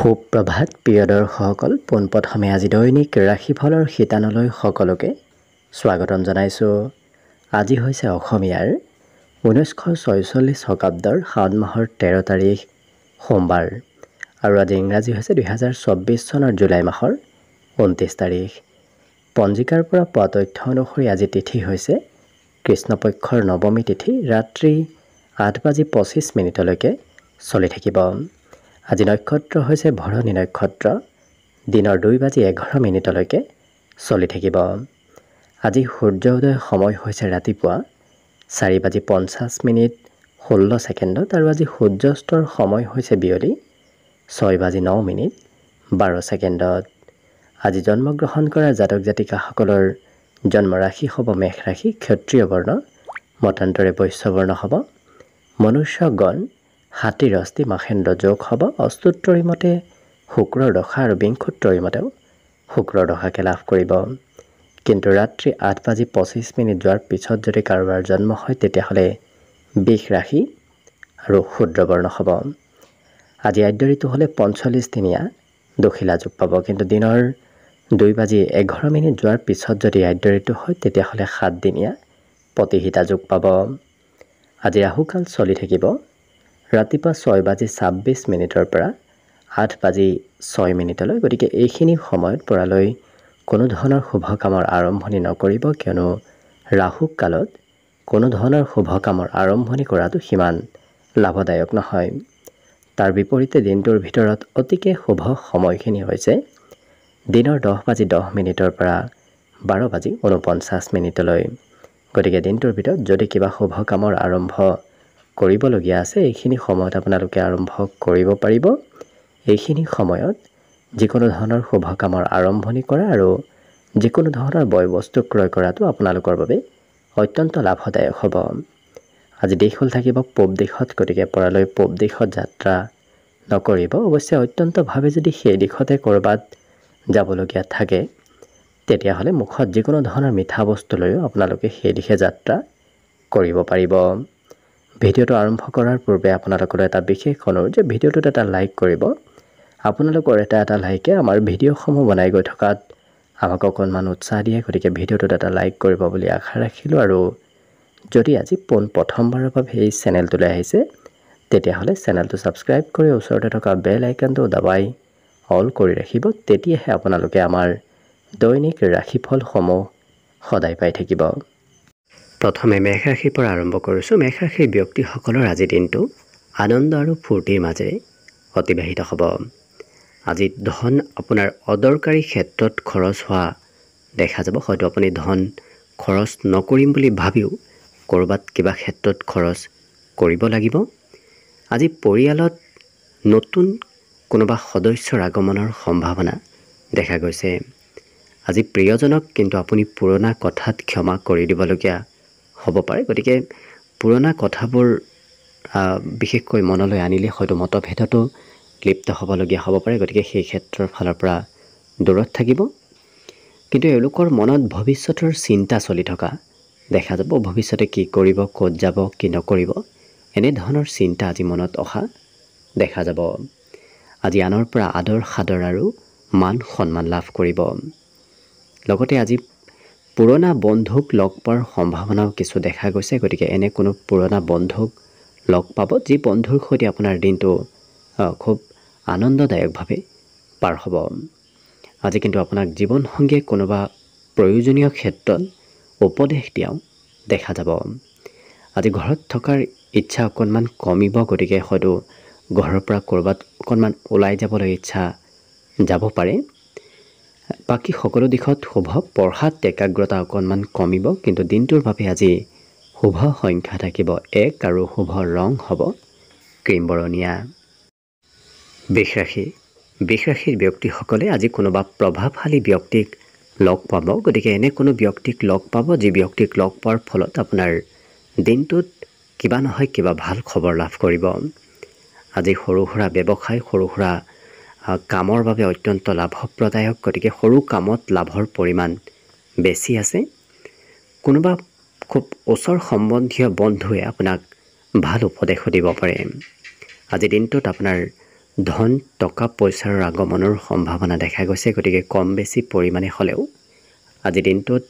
সুপ্ৰভাত প্ৰিয় দৰ্শকসকল, পোনপ্ৰথমে আজি দৈনিক ৰাশিফলৰ শিতানলৈ সকলোকে স্বাগতম জনাইছোঁ। আজি হৈছে অসমীয়াৰ 1946 শকাব্দৰ শাওণ মাহৰ 13 তাৰিখ সোমবাৰ আৰু আজি ইংৰাজী হৈছে 2024 চনৰ জুলাই মাহৰ 29 তাৰিখ। পঞ্জিকাৰ পৰা পোৱা তথ্য অনুসৰি আজি তিথি হৈছে কৃষ্ণপক্ষৰ নৱমী তিথি, ৰাত্ৰি 8:25 চলি থাকিব। আজি নক্ষত্ৰ হৈছে ভৰণী নক্ষত্ৰ, দিনৰ 2:11 চলি থাকিব। আজি সূৰ্য উদয় সময় হৈছে ৰাতিপুৱা 4:50 আৰু আজি সূৰ্যাস্তৰ সময় হৈছে বিয়লি 6:09 আজি জন্মগ্ৰহণ কৰা জাতক জাতিকাসকলৰ জন্ম ৰাশি হ'ব মেষ ৰাশি, ক্ষত্ৰিয় বৰ্ণ, মতান্তৰে বৈশ্য বৰ্ণ হ'ব, মনুষ্যগণ হাতীৰ অস্থি মাহেন্দ্ৰ যোগ হ'ব, অস্তুত্তৰী মতে শুক্ৰৰ দশা আৰু বিংশোত্তৰী মতেও শুক্ৰৰ দশাকে লাভ কৰিব। কিন্তু ৰাত্ৰি 8:25 যোৱাৰ পিছত যদি কাৰোবাৰ জন্ম হয় তেতিয়াহ'লে বৃষ ৰাশি আৰু শূদ্ৰ বৰ্ণ হ'ব। আজি আদ্য ঋতু হ'লে 45 দিনীয়া দোশিলা যোগ পাব, কিন্তু দিনৰ 2:11 যোৱাৰ পিছত যদি আদ্য ঋতু হয় তেতিয়াহ'লে 7 দিনীয়া প্ৰতিহিতা যোগ পাব। আজি ৰাহুকাল চলি থাকিব ৰাতিপুৱা 6:26 পৰা 8:06। গতিকে এইখিনি সময়ত পৰালৈ কোনো ধৰণৰ শুভ কামৰ আৰম্ভণি নকৰিব, কিয়নো ৰাহু কালত কোনো ধৰণৰ শুভ কামৰ আৰম্ভণি কৰাটো সিমান লাভদায়ক নহয়। তাৰ বিপৰীতে দিনটোৰ ভিতৰত অতিকে শুভ সময়খিনি হৈছে দিনৰ 10:10 পৰা 12:49। গতিকে দিনটোৰ ভিতৰত যদি কিবা শুভ কামৰ আৰম্ভ কৰিবলগীয়া আছে এইখিনি সময়ত আপোনালোকে আৰম্ভ কৰিব পাৰিব। এইখিনি সময়ত যিকোনো ধৰণৰ শুভ কামৰ আৰম্ভণি কৰা আৰু যিকোনো ধৰণৰ বয় বস্তু ক্ৰয় কৰাটো আপোনালোকৰ বাবে অত্যন্ত লাভদায়ক হ'ব। আজি দিশ হ'ল থাকিব পূব দিশত, গতিকে পৰালৈ পূব দিশত যাত্ৰা নকৰিব। অৱশ্যে অত্যন্তভাৱে যদি সেই দিশতে ক'ৰবাত যাবলগীয়া থাকে তেতিয়াহ'লে মুখত যিকোনো ধৰণৰ মিঠা বস্তু লৈও আপোনালোকে সেই দিশে যাত্ৰা কৰিব পাৰিব। ভিডিঅ'টো আৰম্ভ কৰাৰ পূৰ্বে আপোনালোকৰ এটা বিশেষ অনুৰোধ যে ভিডিঅ'টোত এটা লাইক কৰিব। আপোনালোকৰ এটা লাইকে আমাৰ ভিডিঅ'সমূহ বনাই গৈ থকাত আমাক অকণমান উৎসাহ দিয়ে, গতিকে ভিডিঅ'টোত এটা লাইক কৰিব বুলি আশা ৰাখিলোঁ। আৰু যদি আজি প্ৰথমবাৰৰ বাবে এই চেনেলটোলৈ আহিছে তেতিয়াহ'লে চেনেলটো ছাবস্ক্ৰাইব কৰি ওচৰতে থকা বেল আইকনটো দবাই অল কৰি ৰাখিব, তেতিয়াহে আপোনালোকে আমাৰ দৈনিক ৰাশিফলসমূহ সদায় পাই থাকিব। প্ৰথমে মেষ ৰাশিৰ পৰা আৰম্ভ কৰিছোঁ। মেষ ৰাশিৰ ব্যক্তিসকলৰ আজি দিনটো আনন্দ আৰু ফূৰ্তিৰ মাজেৰে অতিবাহিত হ'ব। আজি ধন আপোনাৰ অদৰকাৰী ক্ষেত্ৰত খৰচ হোৱা দেখা যাব। হয়তো আপুনি ধন খৰচ নকৰিম বুলি ভাবিও ক'ৰবাত কিবা ক্ষেত্ৰত খৰচ কৰিব লাগিব। আজি পৰিয়ালত নতুন কোনোবা সদস্যৰ আগমনৰ সম্ভাৱনা দেখা গৈছে। আজি প্ৰিয়জনক কিন্তু আপুনি পুৰণা কথাত ক্ষমা কৰি দিবলগীয়া হ'ব পাৰে। গতিকে পুৰণা কথাবোৰ বিশেষকৈ মনলৈ আনিলে হয়তো মতভেদতো লিপ্ত হ'বলগীয়া হ'ব পাৰে। গতিকে সেই ক্ষেত্ৰৰ ফালৰ পৰা দূৰত থাকিব। কিন্তু এওঁলোকৰ মনত ভৱিষ্যতৰ চিন্তা চলি থকা দেখা যাব। ভৱিষ্যতে কি কৰিব, ক'ত যাব, কি নকৰিব, এনেধৰণৰ চিন্তা আজি মনত অহা দেখা যাব। আজি আনৰ পৰা আদৰ সাদৰ আৰু মান সন্মান লাভ কৰিব। লগতে আজি পুৰণা বন্ধুক লগ পোৱাৰ সম্ভাৱনাও কিছু দেখা গৈছে। গতিকে এনে কোনো পুৰণা বন্ধুক লগ পাব যি বন্ধুৰ সৈতে আপোনাৰ দিনটো খুব আনন্দদায়কভাৱে পাৰ হ'ব। আজি কিন্তু আপোনাক জীৱনসংগীয়ে কোনোবা প্ৰয়োজনীয় ক্ষেত্ৰত উপদেশ দিয়াও দেখা যাব। আজি ঘৰত থকাৰ ইচ্ছা অকণমান কমিব। গতিকে হয়তো ঘৰৰ পৰা ক'ৰবাত অকণমান ওলাই যাবলৈ ইচ্ছা যাব পাৰে। বাকী সকলো দিশত শুভ। পঢ়াত একাগ্ৰতা অকণমান কমিব, কিন্তু দিনটোৰ বাবে আজি শুভ সংখ্যা থাকিব 1 আৰু শুভ ৰং হ'ব ক্ৰীম বৰণীয়া। বৃষ ৰাশিৰ ব্যক্তিসকলে আজি কোনোবা প্ৰভাৱশালী ব্যক্তিক লগ পাব। গতিকে এনে কোনো ব্যক্তিক লগ পাব যি ব্যক্তিক লগ পোৱাৰ ফলত আপোনাৰ দিনটোত কিবা নহয় কিবা ভাল খবৰ লাভ কৰিব। আজি সৰু সুৰা ব্যৱসায়, সৰু সুৰা কামৰ বাবে অত্যন্ত লাভপ্ৰদায়ক। গতিকে সৰু কামত লাভৰ পৰিমাণ বেছি আছে। কোনোবা খুব ওচৰ সম্বন্ধীয় বন্ধুৱে আপোনাক ভাল উপদেশো দিব পাৰে। আজি দিনটোত আপোনাৰ ধন টকা পইচাৰ আগমনৰ সম্ভাৱনা দেখা গৈছে। গতিকে কম বেছি পৰিমাণে হ'লেও আজিৰ দিনটোত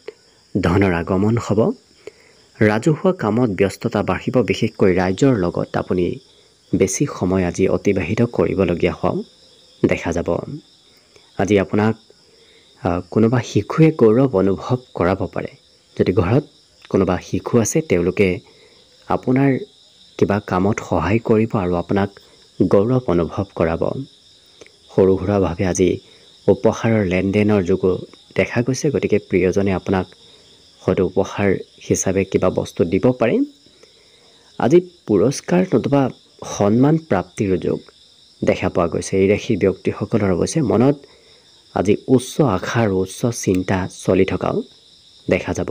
ধনৰ আগমন হ'ব। ৰাজহুৱা কামত ব্যস্ততা বাঢ়িব। বিশেষকৈ ৰাইজৰ লগত আপুনি বেছি সময় আজি অতিবাহিত কৰিবলগীয়া হোৱাও দেখা যাব। আজি আপোনাক কোনোবা শিশুৱে গৌৰৱ অনুভৱ কৰাব পাৰে। যদি ঘৰত কোনোবা শিশু আছে তেওঁলোকে আপোনাৰ কিবা কামত সহায় কৰিব আৰু আপোনাক গৌৰৱ অনুভৱ কৰাব। সৰু সুৰাভাৱে আজি উপহাৰৰ লেনদেনৰ যোগো দেখা গৈছে। গতিকে প্ৰিয়জনে আপোনাক হয়তো উপহাৰ হিচাপে কিবা বস্তু দিব পাৰে। আজি পুৰস্কাৰ নতুবা সন্মান প্ৰাপ্তিৰ যোগ দেখা পোৱা গৈছে। এই ৰাশিৰ ব্যক্তিসকলৰ অৱশ্যে মনত আজি উচ্চ আশা আৰু উচ্চ চিন্তা চলি থকাও দেখা যাব।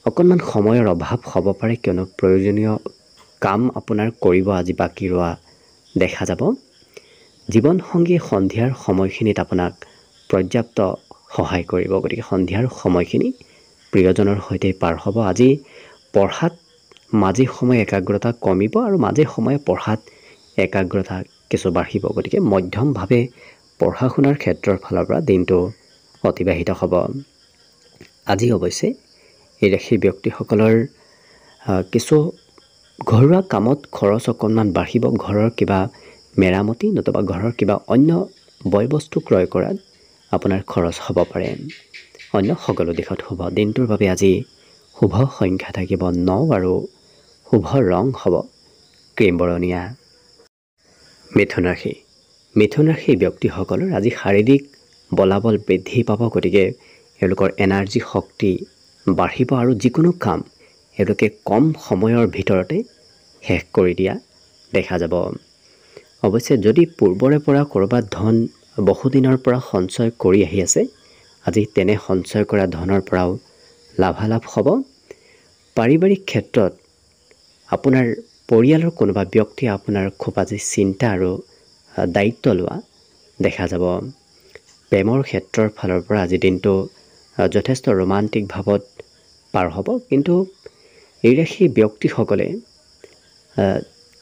অকণমান সময়ৰ অভাৱ হ'ব পাৰে, কিয়নো প্ৰয়োজনীয় কাম আপোনাৰ কৰিব আজি বাকী ৰোৱা দেখা যাব। জীৱনসংগী সন্ধিয়াৰ সময়খিনিত আপোনাক পৰ্যাপ্ত সহায় কৰিব। গতিকে সন্ধিয়াৰ সময়খিনি প্ৰিয়জনৰ সৈতে পাৰ হ'ব। আজি পঢ়াত মাজে সময়ে একাগ্ৰতা কমিব আৰু মাজে সময়ে পঢ়াত একাগ্ৰতা কিছু বাঢ়িব। গতিকে মধ্যমভাৱে পঢ়া শুনাৰ ক্ষেত্ৰৰ ফালৰ পৰা দিনটো অতিবাহিত হ'ব। আজি অৱশ্যে এই ৰাশিৰ ব্যক্তিসকলৰ কিছু ঘৰুৱা কামত খৰচ অকণমান বাঢ়িব। ঘৰৰ কিবা মেৰামতি নতুবা ঘৰৰ কিবা অন্য বয় বস্তু ক্ৰয় কৰাত আপোনাৰ খৰচ হ'ব পাৰে। অন্য সকলো দিশত শুভ। দিনটোৰ বাবে আজি শুভ সংখ্যা থাকিব 9 আৰু শুভ ৰং হ'ব ক্ৰীম বৰণীয়া। মিথুন ৰাশি। মিথুন ৰাশিৰ ব্যক্তিসকলৰ আজি শাৰীৰিক বলাবল বৃদ্ধি পাব। গতিকে এওঁলোকৰ এনাৰ্জি শক্তি বাঢ়িব আৰু যিকোনো কাম এওঁলোকে কম সময়ৰ ভিতৰতে শেষ কৰি দিয়া দেখা যাব। অৱশ্যে যদি পূৰ্বৰে পৰা ক'ৰবাত ধন বহুদিনৰ পৰা সঞ্চয় কৰি আহি আছে, আজি তেনে সঞ্চয় কৰা ধনৰ পৰাও লাভালাভ হ'ব। পাৰিবাৰিক ক্ষেত্ৰত আপোনাৰ পৰিয়ালৰ কোনোবা ব্যক্তিয়ে আপোনাৰ খুব আজি চিন্তা আৰু দায়িত্ব লোৱা দেখা যাব। প্ৰেমৰ ক্ষেত্ৰৰ ফালৰ পৰা আজি দিনটো যথেষ্ট ৰোমান্টিক ভাৱত পাৰ হ'ব। কিন্তু এই ৰাশিৰ ব্যক্তিসকলে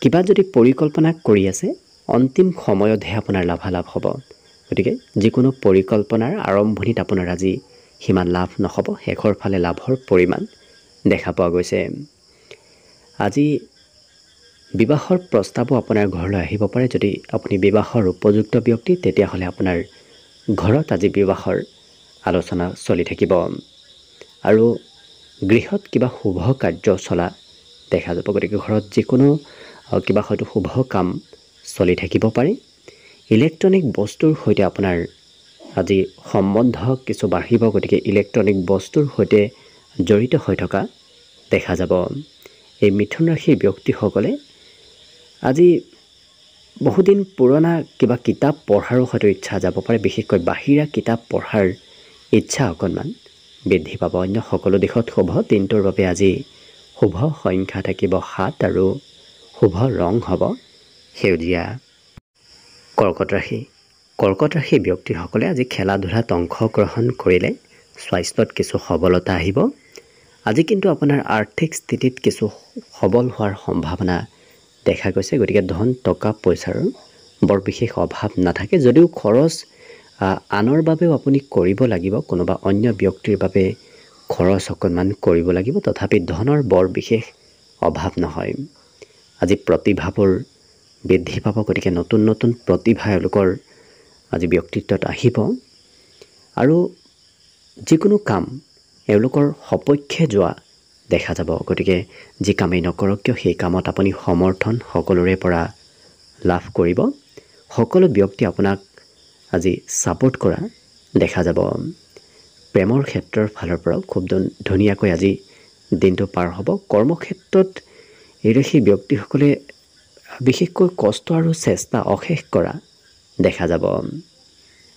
কিবা যদি পৰিকল্পনা কৰি আছে, অন্তিম সময়তহে আপোনাৰ লাভালাভ হ'ব। গতিকে যিকোনো পৰিকল্পনাৰ আৰম্ভণিত আপোনাৰ আজি সিমান লাভ নহ'ব। শেষৰ ফালে লাভৰ পৰিমাণ দেখা পোৱা গৈছে। আজি বিবাহৰ প্ৰস্তাৱো আপোনাৰ ঘৰলৈ আহিব পাৰে। যদি আপুনি বিবাহৰ উপযুক্ত ব্যক্তি তেতিয়াহ'লে আপোনাৰ ঘৰত আজি বিবাহৰ আলোচনা চলি থাকিব আৰু গৃহত কিবা শুভ কাৰ্য চলা দেখা যাব। গতিকে ঘৰত যিকোনো কিবা হয়তো শুভ কাম চলি থাকিব পাৰে। ইলেক্ট্ৰনিক বস্তুৰ সৈতে আপোনাৰ আজি সম্বন্ধ কিছু বাঢ়িব। গতিকে ইলেক্ট্ৰনিক বস্তুৰ সৈতে জড়িত হৈ থকা দেখা যাব। এই মিথুন ৰাশিৰ ব্যক্তিসকলে আজি বহুদিন পুৰণা কিবা কিতাপ পঢ়াৰো হয়তো ইচ্ছা যাব পাৰে। বিশেষকৈ বাহিৰা কিতাপ পঢ়াৰ ইচ্ছা অকণমান বৃদ্ধি পাব। অন্য সকলো দিশত শুভ। দিনটোৰ বাবে আজি শুভ সংখ্যা থাকিব 7 আৰু শুভ ৰং হ'ব সেউজীয়া। কৰ্কট ৰাশি। কৰ্কট ৰাশিৰ ব্যক্তিসকলে আজি খেলা ধূলাত অংশগ্ৰহণ কৰিলে স্বাস্থ্যত কিছু সবলতা আহিব। আজি কিন্তু আপোনাৰ আৰ্থিক স্থিতিত কিছু সবল হোৱাৰ সম্ভাৱনা দেখা গৈছে। গতিকে ধন টকা পইচাৰ বৰ বিশেষ অভাৱ নাথাকে। যদিও খৰচ আনৰ বাবেও আপুনি কৰিব লাগিব, কোনোবা অন্য ব্যক্তিৰ বাবে খৰচ অকণমান কৰিব লাগিব, তথাপি ধনৰ বৰ বিশেষ অভাৱ নহয়। আজি প্ৰতিভাবোৰ বৃদ্ধি পাব। গতিকে নতুন নতুন প্ৰতিভা এওঁলোকৰ আজি ব্যক্তিত্বত আহিব আৰু যিকোনো কাম এওঁলোকৰ সপক্ষে যোৱা দেখা যাব। গতিকে যি কামেই নকৰক কিয় সেই কামত আপুনি সমৰ্থন সকলোৰে পৰা লাভ কৰিব। সকলো ব্যক্তি আপোনাক আজি ছাপোৰ্ট কৰা দেখা যাব। প্ৰেমৰ ক্ষেত্ৰৰ ফালৰ পৰাও খুব ধুনীয়াকৈ আজি দিনটো পাৰ হ'ব। কৰ্মক্ষেত্ৰত এই ৰাশিৰ ব্যক্তিসকলে বিশেষকৈ কষ্ট আৰু চেষ্টা অশেষ কৰা দেখা যাব।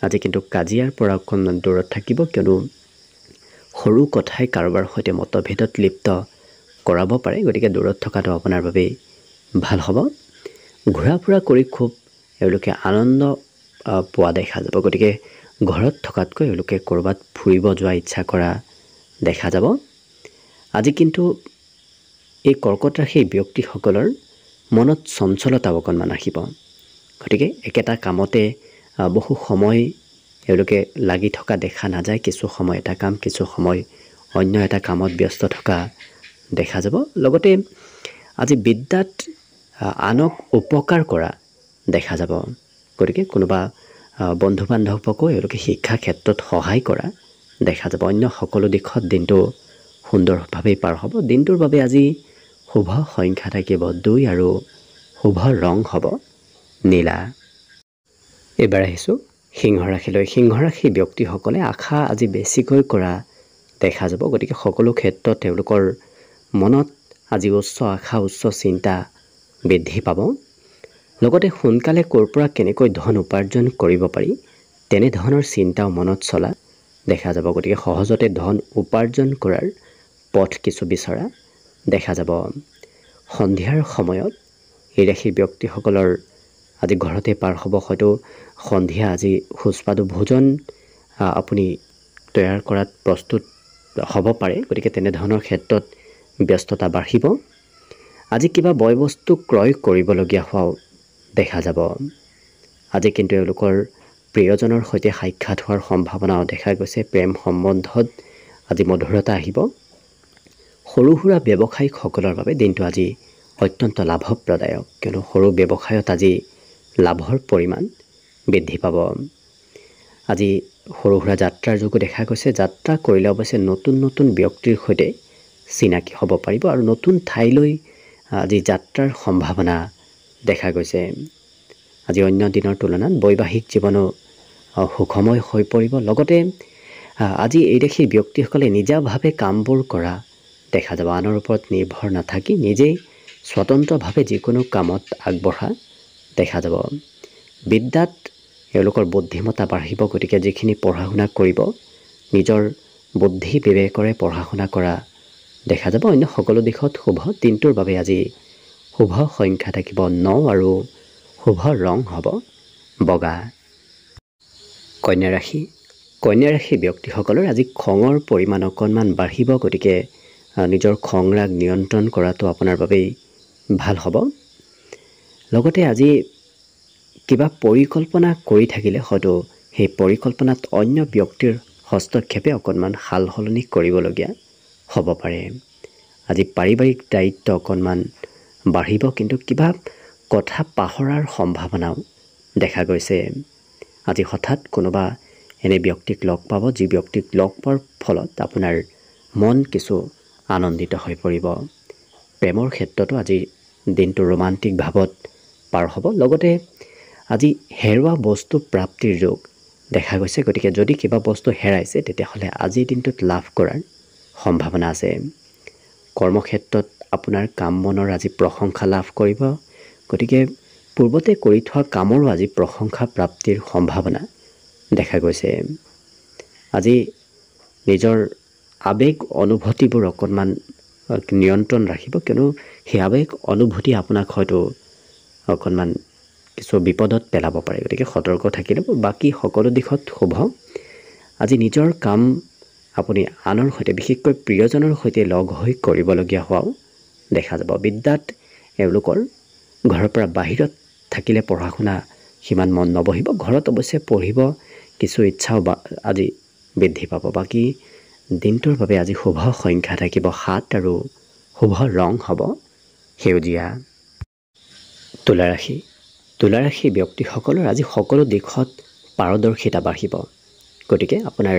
আজি কিন্তু কাজিয়াৰ পৰা অকণমান দূৰত থাকিব, কিয়নো সৰু কথাই কাৰোবাৰ সৈতে মতভেদত লিপ্ত কৰাব পাৰে। গতিকে দূৰত থকাটো আপোনাৰ বাবে ভাল হ'ব। ঘূৰা ফুৰা কৰি খুব এওঁলোকে আনন্দ পোৱা দেখা যাব। গতিকে ঘৰত থকাতকৈ এওঁলোকে ক'ৰবাত ফুৰিব যোৱা ইচ্ছা কৰা দেখা যাব। আজি কিন্তু এই কৰ্কট ৰাশিৰ ব্যক্তিসকলৰ মনত চঞ্চলতা অকণমান আহিব। গতিকে একেটা কামতে বহু সময় এওঁলোকে লাগি থকা দেখা নাযায়। কিছু সময় এটা কাম, কিছু সময় অন্য এটা কামত ব্যস্ত থকা দেখা যাব। লগতে আজি বিদ্যাত আনক উপকাৰ কৰা দেখা যাব। গতিকে কোনোবা বন্ধু বান্ধৱকো এওঁলোকে শিক্ষা ক্ষেত্ৰত সহায় কৰা দেখা যাব। অন্য সকলো দিশত দিনটো সুন্দৰভাৱেই পাৰ হ'ব। দিনটোৰ বাবে আজি শুভ সংখ্যা থাকিব 2 আৰু শুভ ৰং হ'ব নীলা। এইবাৰ আহিছোঁ সিংহ ৰাশিলৈ। সিংহ ৰাশি ব্যক্তিসকলে আশা আজি বেছিকৈ কৰা দেখা যাব। গতিকে সকলো ক্ষেত্ৰত তেওঁলোকৰ মনত আজি উচ্চ আশা, উচ্চ চিন্তা বৃদ্ধি পাব। লগতে সোনকালে ক'ৰ পৰা কেনেকৈ ধন উপাৰ্জন কৰিব পাৰি তেনেধৰণৰ চিন্তাও মনত চলা দেখা যাব। গতিকে সহজতে ধন উপাৰ্জন কৰাৰ পথ কিছু বিচৰা দেখা যাব। সন্ধিয়াৰ সময়ত এই ৰাশিৰ ব্যক্তিসকলৰ আজি ঘৰতে পাৰ হ'ব। হয়তো সন্ধিয়া আজি সুস্বাদু ভোজন আপুনি তৈয়াৰ কৰাত প্ৰস্তুত হ'ব পাৰে। গতিকে তেনেধৰণৰ ক্ষেত্ৰত ব্যস্ততা বাঢ়িব। আজি কিবা বয় বস্তু ক্ৰয় কৰিবলগীয়া হোৱাও দেখা যাব। আজি কিন্তু এওঁলোকৰ প্ৰিয়জনৰ সৈতে সাক্ষাৎ হোৱাৰ সম্ভাৱনাও দেখা গৈছে। প্ৰেম সম্বন্ধত আজি মধুৰতা আহিব। সৰু সুৰা ব্যৱসায়িকসকলৰ বাবে দিনটো আজি অত্যন্ত লাভপ্ৰদায়ক, কিয়নো সৰু ব্যৱসায়ত আজি লাভৰ পৰিমাণ বৃদ্ধি পাব। আজি সৰু সুৰা যাত্ৰাৰ যোগো দেখা গৈছে। যাত্ৰা কৰিলে অৱশ্যে নতুন নতুন ব্যক্তিৰ সৈতে চিনাকি হ'ব পাৰিব আৰু নতুন ঠাইলৈ আজি যাত্ৰাৰ সম্ভাৱনা দেখা গৈছে। আজি অন্য দিনৰ তুলনাত বৈবাহিক জীৱনো সুখময় হৈ পৰিব। লগতে আজি এই ৰাশিৰ ব্যক্তিসকলে নিজাভাৱে কামবোৰ কৰা দেখা যাব। আনৰ ওপৰত নিৰ্ভৰ নাথাকি নিজেই স্বতন্ত্ৰভাৱে যিকোনো কামত আগবঢ়া দেখা যাব। বিদ্যাত এওঁলোকৰ বুদ্ধিমত্তা বাঢ়িব। গতিকে যিখিনি পঢ়া শুনা কৰিব নিজৰ বুদ্ধি বিবেকৰে পঢ়া শুনা কৰা দেখা যাব। অন্য সকলো দিশত শুভ। দিনটোৰ বাবে আজি শুভ সংখ্যা থাকিব 9 আৰু শুভ ৰং হ'ব বগা। কন্যা ৰাশি। কন্যা ৰাশি ব্যক্তিসকলৰ আজি খঙৰ পৰিমাণ অকণমান বাঢ়িব। গতিকে নিজৰ খং ৰাগ নিয়ন্ত্ৰণ কৰাটো আপোনাৰ বাবেই ভাল হ'ব। লগতে আজি কিবা পৰিকল্পনা কৰি থাকিলে হয়তো সেই পৰিকল্পনাত অন্য ব্যক্তিৰ হস্তক্ষেপে অকণমান সাল সলনি কৰিবলগীয়া হ'ব পাৰে। আজি পাৰিবাৰিক দায়িত্ব অকণমান বাঢ়িব, কিন্তু কিবা কথা পাহৰাৰ সম্ভাৱনাও দেখা গৈছে। আজি হঠাৎ কোনোবা এনে ব্যক্তিক লগ পাব, যি ব্যক্তিক লগ পোৱাৰ ফলত আপোনাৰ মন কিছু আনন্দিত হৈ পৰিব। প্ৰেমৰ ক্ষেত্ৰতো আজি দিনটো ৰোমান্টিক ভাৱত পাৰ হ'ব। লগতে আজি হেৰুৱা বস্তু প্ৰাপ্তিৰ যোগ দেখা গৈছে। গতিকে যদি কিবা বস্তু হেৰাইছে তেতিয়াহ'লে আজিৰ দিনটোত লাভ কৰাৰ সম্ভাৱনা আছে। কৰ্মক্ষেত্ৰত আপোনাৰ কাম মনৰ আজি প্ৰশংসা লাভ কৰিব। গতিকে পূৰ্বতে কৰি থোৱা কামৰো আজি প্ৰশংসা প্ৰাপ্তিৰ সম্ভাৱনা দেখা গৈছে। আজি নিজৰ আৱেগ অনুভূতিবোৰ অকণমান নিয়ন্ত্ৰণ ৰাখিব, কিয়নো সেই আৱেগ অনুভূতি আপোনাক হয়তো অকণমান কিছু বিপদত পেলাব পাৰে। গতিকে সতৰ্ক থাকি ল'ব। বাকী সকলো দিশত শুভ। আজি নিজৰ কাম আপুনি আনৰ সৈতে, বিশেষকৈ প্ৰিয়জনৰ সৈতে লগ হৈ কৰিবলগীয়া হোৱাও দেখা যাব। বিদ্যাত এওঁলোকৰ ঘৰৰ পৰা বাহিৰত থাকিলে পঢ়া শুনা সিমান মন নবহিব। ঘৰত অৱশ্যে পঢ়িব কিছু ইচ্ছাও আজি বৃদ্ধি পাব। বাকী দিনটোৰ বাবে আজি শুভ সংখ্যা থাকিব 7 আৰু শুভ ৰং হ'ব সেউজীয়া। তুলা ৰাশি। তুলা ৰাশি ব্যক্তিসকলৰ আজি সকলো দিশত পাৰদৰ্শিতা বাঢ়িব। গতিকে আপোনাৰ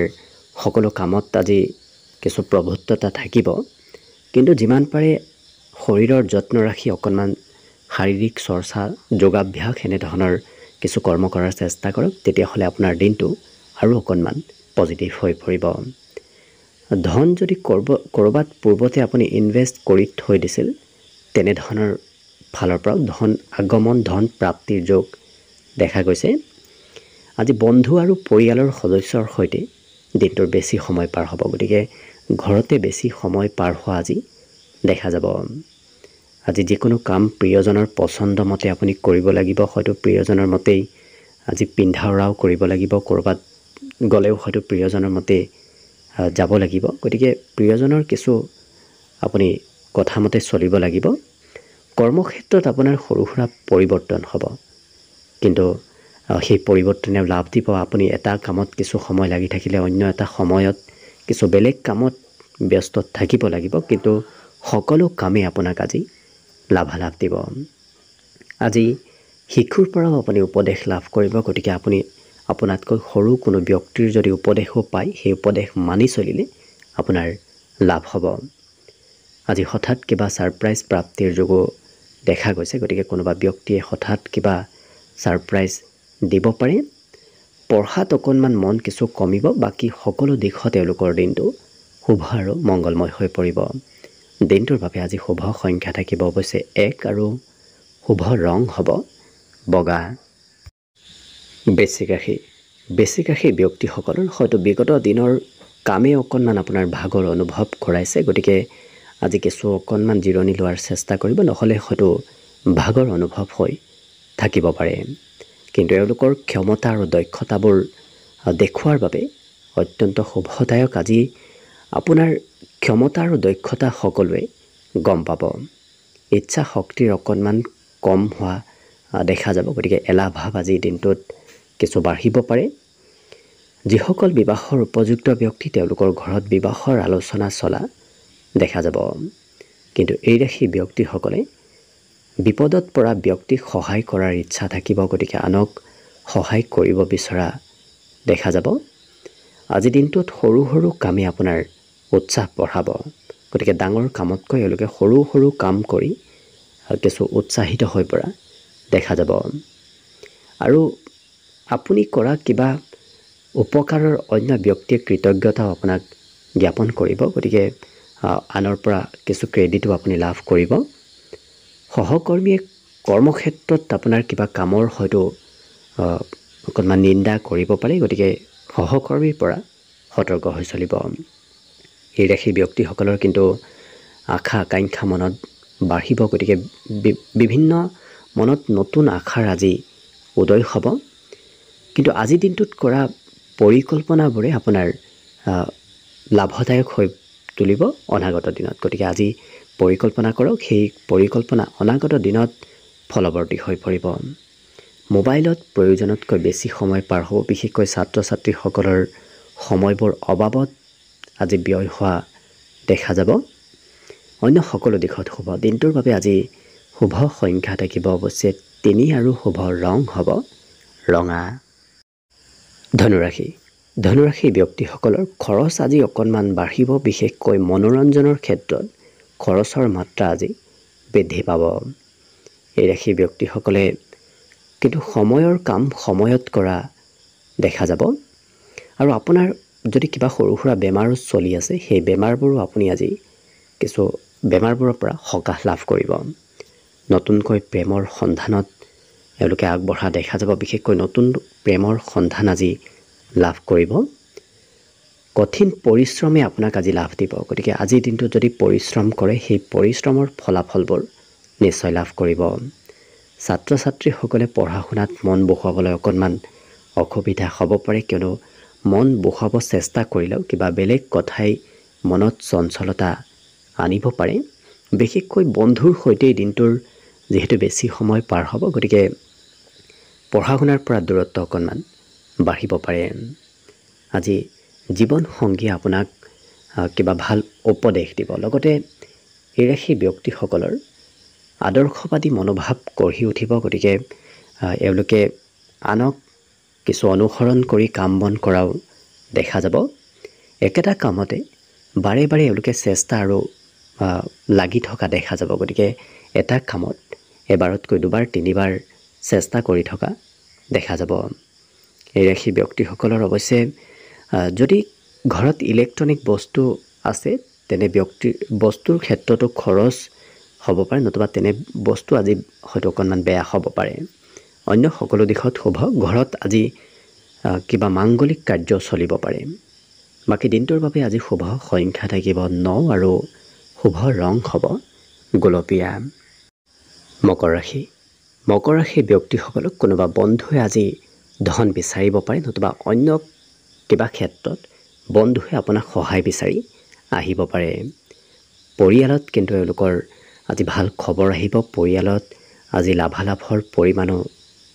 সকলো কামত আজি কিছু প্ৰভুত্বতা থাকিব, কিন্তু যিমান পাৰে শৰীৰৰ যত্ন ৰাখি অকণমান শাৰীৰিক চৰ্চা, যোগাভ্যাস এনেধৰণৰ কিছু কৰ্ম কৰাৰ চেষ্টা কৰক। তেতিয়াহ'লে আপোনাৰ দিনটো আৰু অকণমান পজিটিভ হৈ পৰিব। ধন যদি ক'ৰবাত পূৰ্বতে আপুনি ইনভেষ্ট কৰি থৈ দিছিল, তেনেধৰণৰ ফালৰ পৰাও ধন আগমন, ধন প্ৰাপ্তিৰ যোগ দেখা গৈছে। আজি বন্ধু আৰু পৰিয়ালৰ সদস্যৰ সৈতে দিনটোৰ বেছি সময় পাৰ হ'ব। গতিকে ঘৰতে বেছি সময় পাৰ হোৱা আজি দেখা যাব। আজি যিকোনো কাম প্ৰিয়জনৰ পচন্দ মতে আপুনি কৰিব লাগিব। হয়তো প্ৰিয়জনৰ মতেই আজি পিন্ধা উৰাও কৰিব লাগিব। ক'ৰবাত গ'লেও হয়তো প্ৰিয়জনৰ মতে যাব লাগিব। গতিকে প্ৰিয়জনৰ কিছু আপুনি কথামতে চলিব লাগিব। কৰ্মক্ষেত্ৰত আপোনাৰ সৰু সুৰা পৰিৱৰ্তন হ'ব। কিন্তু সেই পৰিৱৰ্তনে লাভ দিব। আপুনি এটা কামত কিছু সময় লাগি থাকিলে অন্য এটা সময়ত কিছু বেলেগ কামত ব্যস্ত থাকিব লাগিব, কিন্তু সকলো কামেই আপোনাক আজি লাভালাভ দিব। আজি শিশুৰ পৰাও আপুনি উপদেশ লাভ কৰিব, গতিকে আপুনি আপোনাতকৈ সৰু কোনো ব্যক্তিৰ যদি উপদেশো পায়, সেই উপদেশ মানি চলিলে আপোনাৰ লাভ হ'ব। আজি হঠাৎ কিবা ছাৰপ্ৰাইজ প্ৰাপ্তিৰ যোগো দেখা গৈছে, গতিকে কোনোবা ব্যক্তিয়ে হঠাৎ কিবা ছাৰপ্ৰাইজ দিব পাৰে। পঢ়াত অকণমান মন কিছু কমিব, বাকী সকলো দিশত তেওঁলোকৰ দিনটো শুভ আৰু মংগলময় হৈ পৰিব। দিনটোৰ বাবে আজি শুভ সংখ্যা থাকিব অৱশ্যে 1 আৰু শুভ ৰং হ'ব বগা। বৃশ্চিক ৰাশি ব্যক্তিসকলৰ হয়তো বিগত দিনৰ কামে অকণমান আপোনাৰ ভাগৰ অনুভৱ কৰাইছে, গতিকে আজি কিছু অকণমান জিৰণি লোৱাৰ চেষ্টা কৰিব, নহ'লে হয়তো ভাগৰ অনুভৱ হৈ থাকিব পাৰে। কিন্তু এওঁলোকৰ ক্ষমতা আৰু দক্ষতাবোৰ দেখুওৱাৰ বাবে অত্যন্ত শুভদায়ক। আজি আপোনাৰ ক্ষমতা আৰু দক্ষতা সকলোৱে গম পাব। ইচ্ছা শক্তিৰ অকণমান কম হোৱা দেখা যাব, গতিকে এলাহ ভাৱ আজিৰ দিনটোত কিছু বাঢ়িব পাৰে। যিসকল বিবাহৰ উপযুক্ত ব্যক্তি তেওঁলোকৰ ঘৰত বিবাহৰ আলোচনা চলা দেখা যাব। কিন্তু এই ৰাশিৰ ব্যক্তিসকলে বিপদত পৰা ব্যক্তিক সহায় কৰাৰ ইচ্ছা থাকিব, গতিকে আনক সহায় কৰিব বিচৰা দেখা যাব। আজিৰ দিনটোত সৰু সৰু কামে আপোনাৰ উৎসাহ বঢ়াব, গতিকে ডাঙৰ কামতকৈ এওঁলোকে সৰু সৰু কাম কৰি কিছু উৎসাহিত হৈ পৰা দেখা যাব। আৰু আপুনি কৰা কিবা উপকাৰৰ অন্য ব্যক্তিয়ে কৃতজ্ঞতাও আপোনাক জ্ঞাপন কৰিব, গতিকে আনৰ পৰা কিছু ক্ৰেডিটো আপুনি লাভ কৰিব। সহকৰ্মীয়ে কৰ্মক্ষেত্ৰত আপোনাৰ কিবা কামৰ হয়তো অকণমান নিন্দা কৰিব পাৰে, গতিকে সহকৰ্মীৰ পৰা সতৰ্ক হৈ চলিব। এই ৰাশিৰ ব্যক্তিসকলৰ কিন্তু আশা আকাংক্ষা মনত বাঢ়িব, গতিকে বিভিন্ন মনত নতুন আশাৰ আজি উদয় হ'ব। কিন্তু আজিৰ দিনটোত কৰা পৰিকল্পনাবোৰে আপোনাৰ লাভদায়ক হৈ তুলিব অনাগত দিনত, গতিকে আজি পৰিকল্পনা কৰক, সেই পৰিকল্পনা অনাগত দিনত ফলৱৰ্তী হৈ পৰিব। মোবাইলত প্ৰয়োজনতকৈ বেছি সময় পাৰ হ'ব, বিশেষকৈ ছাত্ৰ ছাত্ৰীসকলৰ সময়বোৰ অবাবত আজি ব্যয় হোৱা দেখা যাব। অন্য সকলো দিশত শুভ। দিনটোৰ বাবে আজি শুভ সংখ্যা থাকিব অৱশ্যে 3 আৰু শুভ ৰং হ'ব ৰঙা। ধনুৰাশি ব্যক্তিসকলৰ খৰচ আজি অকণমান বাঢ়িব, বিশেষকৈ মনোৰঞ্জনৰ ক্ষেত্ৰত খৰচৰ মাত্ৰা আজি বৃদ্ধি পাব। এই ৰাশিৰ ব্যক্তিসকলে কিন্তু সময়ৰ কাম সময়ত কৰা দেখা যাব। আৰু আপোনাৰ যদি কিবা সৰু সুৰা বেমাৰো চলি আছে, সেই বেমাৰবোৰো আপুনি আজি কিছু বেমাৰবোৰৰ পৰা সকাহ লাভ কৰিব। নতুনকৈ প্ৰেমৰ সন্ধানত এওঁলোকে আগবঢ়া দেখা যাব, বিশেষকৈ নতুন প্ৰেমৰ সন্ধান আজি লাভ কৰিব। কঠিন পৰিশ্ৰমে আপোনাক আজি লাভ দিব, গতিকে আজিৰ দিনটোত যদি পৰিশ্ৰম কৰে সেই পৰিশ্ৰমৰ ফলাফলবোৰ নিশ্চয় লাভ কৰিব। ছাত্ৰ ছাত্ৰীসকলে পঢ়া শুনাত মন বহুৱাবলৈ অকণমান অসুবিধা হ'ব পাৰে, কিয়নো মন বহুৱাব চেষ্টা কৰিলেও কিবা বেলেগ কথাই মনত চঞ্চলতা আনিব পাৰে। বিশেষকৈ বন্ধুৰ সৈতে দিনটোৰ যিহেতু বেছি সময় পাৰ হ'ব, গতিকে পঢ়া শুনাৰ পৰা দূৰত্ব অকণমান বাঢ়িব পাৰে। আজি জীৱনসংগীয়ে আপোনাক কিবা ভাল উপদেশ দিব, লগতে এই ৰাশিৰ ব্যক্তিসকলৰ আদৰ্শবাদী মনোভাৱ গঢ়ি উঠিব, গতিকে এওঁলোকে আনক কিছু অনুসৰণ কৰি কাম বন কৰাও দেখা যাব। একেটা কামতে বাৰে বাৰে এওঁলোকে চেষ্টা আৰু লাগি থকা দেখা যাব, গতিকে এটা কামত এবাৰতকৈ দুবাৰ তিনিবাৰ চেষ্টা কৰি থকা দেখা যাব। এই ৰাশিৰ ব্যক্তিসকলৰ অৱশ্যে যদি ঘৰত ইলেক্ট্ৰনিক বস্তু আছে, তেনে বস্তুৰ ক্ষেত্ৰতো খৰচ হ'ব পাৰে, নতুবা তেনে বস্তু আজি হয়তো অকণমান বেয়া হ'ব পাৰে। অন্য সকলো দিশত শুভ। ঘৰত আজি কিবা মাংগলিক কাৰ্য চলিব পাৰে। বাকী দিনটোৰ বাবে আজি শুভ সংখ্যা থাকিব 9 আৰু শুভ ৰং হ'ব গোলপীয়া। মকৰ ৰাশিৰ ব্যক্তিসকলক কোনোবা বন্ধুৱে আজি ধন বিচাৰিব পাৰে, নতুবা অন্য কিবা ক্ষেত্ৰত বন্ধুৱে আপোনাক সহায় বিচাৰি আহিব পাৰে। পৰিয়ালত কিন্তু এওঁলোকৰ আজি ভাল খবৰ আহিব। পৰিয়ালত আজি লাভালাভৰ পৰিমাণো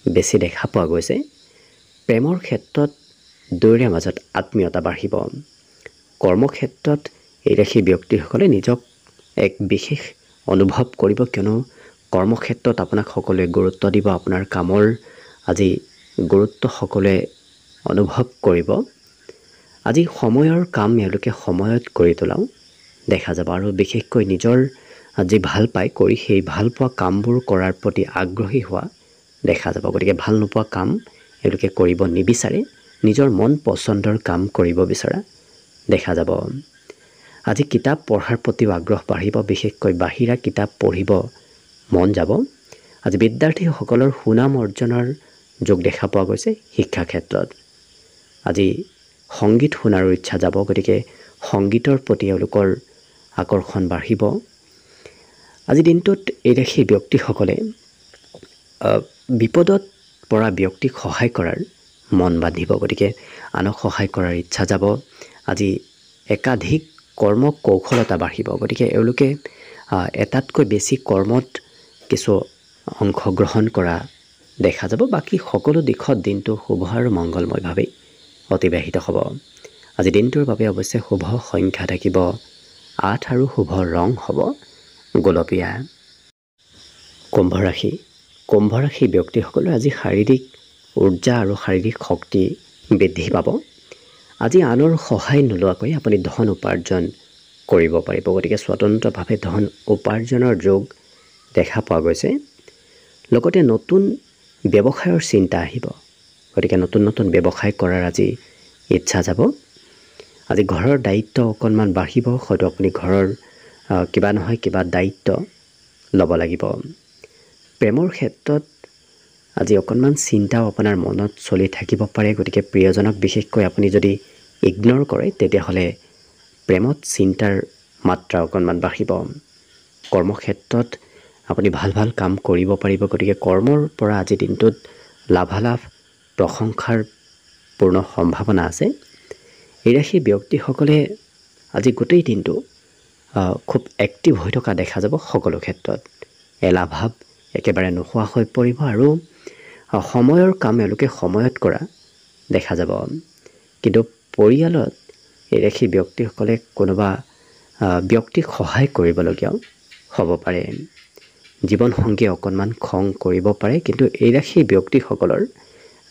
বেছি দেখা পোৱা গৈছে। প্ৰেমৰ ক্ষেত্ৰত দুয়োৰে মাজত আত্মীয়তা বাঢ়িব। কৰ্মক্ষেত্ৰত এই ৰাশি ব্যক্তিসকলে নিজক এক বিশেষ অনুভৱ কৰিব, কিয়নো কৰ্মক্ষেত্ৰত আপোনাক সকলোৱে গুৰুত্ব দিব। আপোনাৰ কামৰ আজি গুৰুত্ব সকলোৱে অনুভৱ কৰিব। আজি সময়ৰ কাম এওঁলোকে সময়ত কৰি তোলাও দেখা যাব, আৰু বিশেষকৈ নিজৰ যি ভাল পায় কৰি সেই ভাল পোৱা কামবোৰ কৰাৰ প্ৰতি আগ্ৰহী হোৱা দেখা যাব। গতিকে ভাল নোপোৱা কাম এওঁলোকে কৰিব নিবিচাৰে, নিজৰ মন পচন্দৰ কাম কৰিব বিচৰা দেখা যাব। আজি কিতাপ পঢ়াৰ প্ৰতিও আগ্ৰহ বাঢ়িব, বিশেষকৈ বাহিৰা কিতাপ পঢ়িব মন যাব। আজি বিদ্যাৰ্থীসকলৰ সুনাম অৰ্জনৰ যোগ দেখা পোৱা গৈছে শিক্ষা ক্ষেত্ৰত। আজি সংগীত শুনাৰো ইচ্ছা যাব, গতিকে সংগীতৰ প্ৰতি এওঁলোকৰ আকৰ্ষণ বাঢ়িব। আজি দিনটোত এই ৰাশি ব্যক্তিসকলে বিপদত পৰা ব্যক্তিক সহায় কৰাৰ মন বান্ধিব, গতিকে আনক সহায় কৰাৰ ইচ্ছা যাব। আজি একাধিক কৰ্ম কৌশলতা বাঢ়িব, গতিকে এওঁলোকে এটাতকৈ বেছি কৰ্মত কিছু অংশগ্ৰহণ কৰা দেখা যাব। বাকী সকলো দিশত দিনটো শুভ আৰু মংগলময়ভাৱেই অতিবাহিত হ'ব। আজি দিনটোৰ বাবে অৱশ্যে শুভ সংখ্যা থাকিব 8 আৰু শুভ ৰং হ'ব গোলপীয়া। কুম্ভ ৰাশি। কুম্ভ ৰাশি ব্যক্তিসকলৰ আজি শাৰীৰিক ঊৰ্জা আৰু শাৰীৰিক শক্তি বৃদ্ধি পাব। আজি আনৰ সহায় নোলোৱাকৈ আপুনি ধন উপাৰ্জন কৰিব পাৰিব, গতিকে স্বতন্ত্ৰভাৱে ধন উপাৰ্জনৰ যোগ দেখা পোৱা গৈছে। লগতে নতুন ব্যৱসায়ৰ চিন্তা আহিব, গতিকে নতুন নতুন ব্যৱসায় কৰাৰ আজি ইচ্ছা যাব। আজি ঘৰৰ দায়িত্ব অকণমান বাঢ়িব, হয়তো আপুনি ঘৰৰ কিবা নহয় কিবা দায়িত্ব ল'ব লাগিব। প্ৰেমৰ ক্ষেত্ৰত আজি অকণমান চিন্তাও আপোনাৰ মনত চলি থাকিব পাৰে, গতিকে প্ৰিয়জনক বিশেষকৈ আপুনি যদি ইগন'ৰ কৰে তেতিয়াহ'লে প্ৰেমত চিন্তাৰ মাত্ৰা অকণমান বাঢ়িব। কৰ্মক্ষেত্ৰত আপুনি ভাল ভাল কাম কৰিব পাৰিব, গতিকে কৰ্মৰ পৰা আজি দিনটোত লাভালাভ প্ৰশংসাৰ পূৰ্ণ সম্ভাৱনা আছে। এই ৰাশি ব্যক্তিসকলে আজি গোটেই দিনটো খুব এক্টিভ হৈ থকা দেখা যাব। সকলো ক্ষেত্ৰত এলাহ ভাৱ একেবাৰে নোহোৱা হৈ পৰিব, আৰু সময়ৰ কাম এওঁলোকে সময়ত কৰা দেখা যাব। কিন্তু পৰিয়ালত এই ৰাশি ব্যক্তিসকলে কোনোবা ব্যক্তিক সহায় কৰিবলগীয়াও হ'ব পাৰে। জীৱনসংগীয়ে অকণমান খং কৰিব পাৰে, কিন্তু এই ৰাশি ব্যক্তিসকলৰ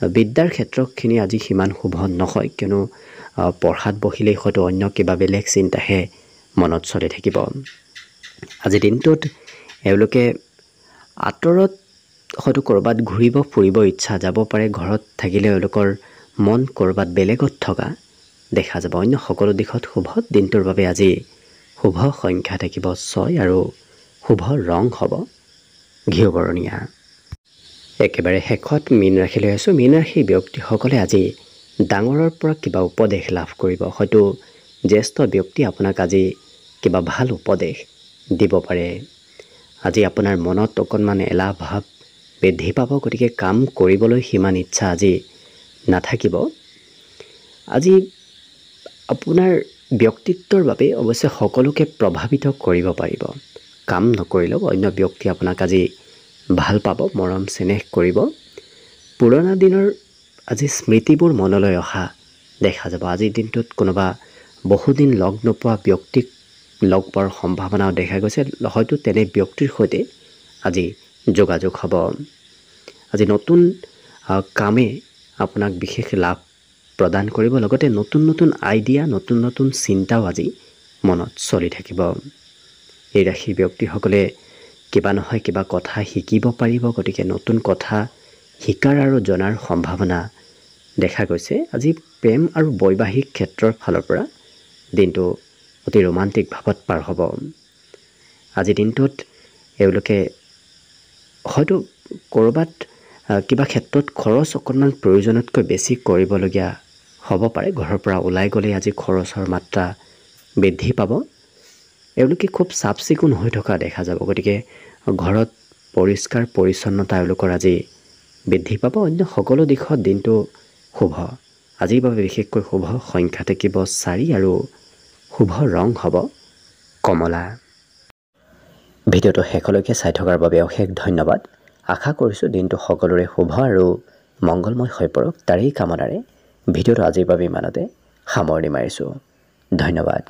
বিদ্যাৰ ক্ষেত্ৰখিনি আজি সিমান শুভ নহয়, কিয়নো পঢ়াত বহিলেই হয়তো অন্য কিবা বেলেগ চিন্তাহে মনত চলি থাকিব। আজি দিনটোত এওঁলোকে আঁতৰত হয়তো ক'ৰবাত ঘূৰিব ফুৰিব ইচ্ছা যাব পাৰে। ঘৰত থাকিলে এওঁলোকৰ মন ক'ৰবাত বেলেগত থকা দেখা যাব। অন্য সকলো দিশত শুভ। দিনটোৰ বাবে আজি শুভ সংখ্যা থাকিব 6 আৰু শুভ ৰং হ'ব ঘিউবৰণীয়া। একেবাৰে শেষত মীন ৰাশিলৈ আছোঁ। মীন ৰাশিৰ ব্যক্তিসকলে আজি ডাঙৰৰ পৰা কিবা উপদেশ লাভ কৰিব। হয়তো জ্যেষ্ঠ ব্যক্তি আপোনাক আজি কিবা ভাল উপদেশ দিব পাৰে। আজি আপোনাৰ মনত অকণমান এলাহ ভাৱ বৃদ্ধি পাব, গতিকে কাম কৰিবলৈ সিমান ইচ্ছা আজি নাথাকিব। আজি আপোনাৰ ব্যক্তিত্বৰ বাবে অৱশ্যে সকলোকে প্ৰভাৱিত কৰিব পাৰিব। কাম নকৰিলেও অন্য ব্যক্তি আপোনাক আজি ভাল পাব, মৰম চেনেহ কৰিব। পুৰণা দিনৰ আজি স্মৃতিবোৰ মনলৈ অহা দেখা যাব। আজিৰ দিনটোত কোনোবা বহুদিন লগ নোপোৱা ব্যক্তিক লগ পোৱাৰ সম্ভাৱনাও দেখা গৈছে। হয়তো তেনে ব্যক্তিৰ সৈতে আজি যোগাযোগ হ'ব। আজি নতুন কামে আপোনাক বিশেষ লাভ প্ৰদান কৰিব, লগতে নতুন নতুন আইডিয়া নতুন নতুন চিন্তাও আজি মনত চলি থাকিব। এই ৰাশিৰ ব্যক্তিসকলে কিবা নহয় কিবা কথা শিকিব পাৰিব, গতিকে নতুন কথা শিকাৰ আৰু জনাৰ সম্ভাৱনা দেখা গৈছে। আজি প্ৰেম আৰু বৈবাহিক ক্ষেত্ৰৰ ফালৰ পৰা দিনটো অতি ৰোমান্টিক ভাৱত পাৰ হ'ব। আজি দিনটোত এওঁলোকে হয়তো ক'ৰবাত কিবা ক্ষেত্ৰত খৰচ অকণমান প্ৰয়োজনতকৈ বেছি কৰিবলগীয়া হ'ব পাৰে। ঘৰৰ পৰা ওলাই গ'লে আজি খৰচৰ মাত্ৰা বৃদ্ধি পাব। এওঁলোকে খুব চাফ চিকুণ হৈ থকা দেখা যাব, গতিকে ঘৰত পৰিষ্কাৰ পৰিচ্ছন্নতা এওঁলোকৰ আজি বৃদ্ধি পাব। অন্য সকলো দিশত দিনটো শুভ। আজিৰ বাবে বিশেষকৈ শুভ সংখ্যা থাকিব 4 আৰু শুভ ৰং হ'ব কমলা। ভিডিঅ'টো শেষলৈকে চাই থকাৰ বাবে অশেষ ধন্যবাদ। আশা কৰিছোঁ দিনটো সকলোৰে শুভ আৰু মংগলময় হৈ পৰক। তাৰেই কামনাৰে ভিডিঅ'টো আজিৰ বাবে ইমানতে সামৰণি মাৰিছোঁ। ধন্যবাদ।